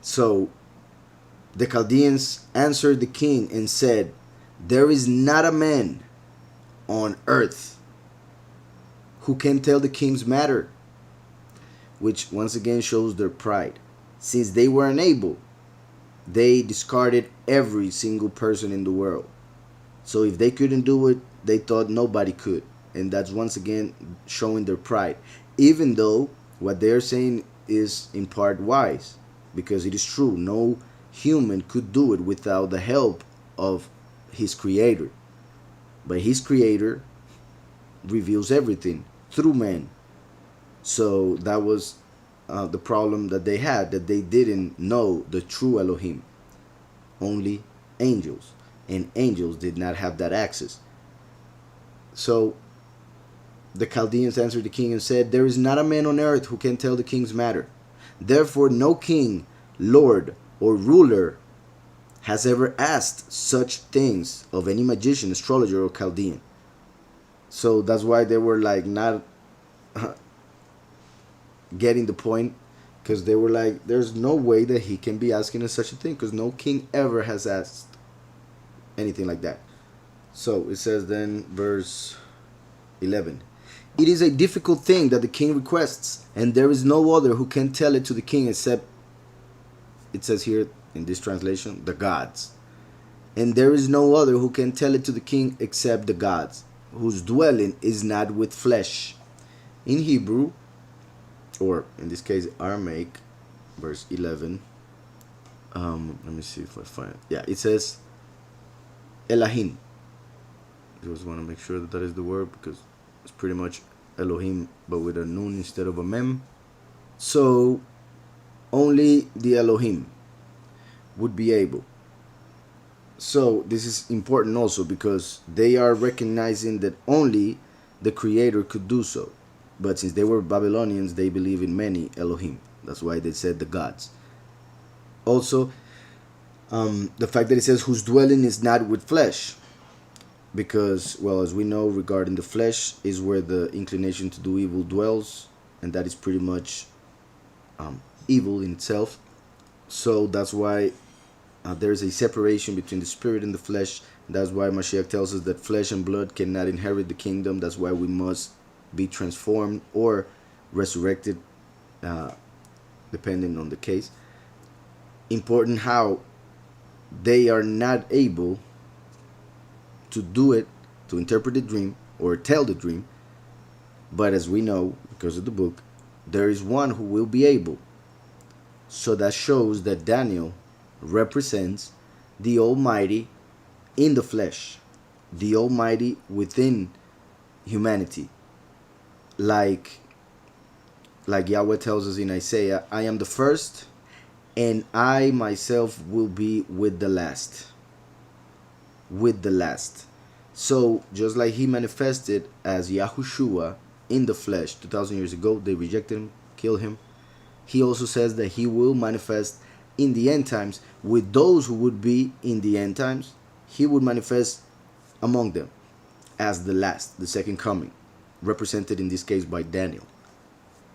So the Chaldeans answered the king and said, "There is not a man on earth who can tell the king's matter," which once again shows their pride. Since they were unable, they discarded every single person in the world. So if they couldn't do it, they thought nobody could. And that's once again showing their pride. Even though what they're saying is in part wise, because it is true, no human could do it without the help of his creator. But his creator reveals everything through man. So that was the problem that they had, that they didn't know the true Elohim. Only angels. And angels did not have that access. So the Chaldeans answered the king and said, "There is not a man on earth who can tell the king's matter. Therefore no king, lord, or ruler has ever asked such things of any magician, astrologer, or Chaldean." So that's why they were like not getting the point, because they were like, there's no way that he can be asking us such a thing, because no king ever has asked anything like that. So it says then, verse 11, "It is a difficult thing that the king requests, and there is no other who can tell it to the king except," it says here in this translation, "the gods. And there is no other who can tell it to the king except the gods, whose dwelling is not with flesh." In Hebrew, or in this case Aramaic, verse 11, let me see if I find it. Yeah, it says Elohim. I just want to make sure that that is the word, because it's pretty much Elohim but with a nun instead of a mem. So only the Elohim would be able. So this is important also, because they are recognizing that only the creator could do so. But since they were Babylonians, they believe in many Elohim. That's why they said the gods. Also, the fact that it says whose dwelling is not with flesh, because, well, as we know, regarding the flesh is where the inclination to do evil dwells, and that is pretty much evil in itself. So that's why there's a separation between the spirit and the flesh. That's why Mashiach tells us that flesh and blood cannot inherit the kingdom. That's why we must be transformed or resurrected, depending on the case. Important how they are not able to do it, to interpret the dream or tell the dream. But as we know, because of the book, there is one who will be able. So that shows that Daniel represents the Almighty in the flesh, the Almighty within humanity. Like Yahweh tells us in Isaiah, "I am the first, and I myself will be with the last." With the last. So just like he manifested as Yahushua in the flesh 2,000 years ago, they rejected him, killed him. He also says that he will manifest in the end times with those who would be in the end times. He would manifest among them as the last, the second coming, represented in this case by Daniel.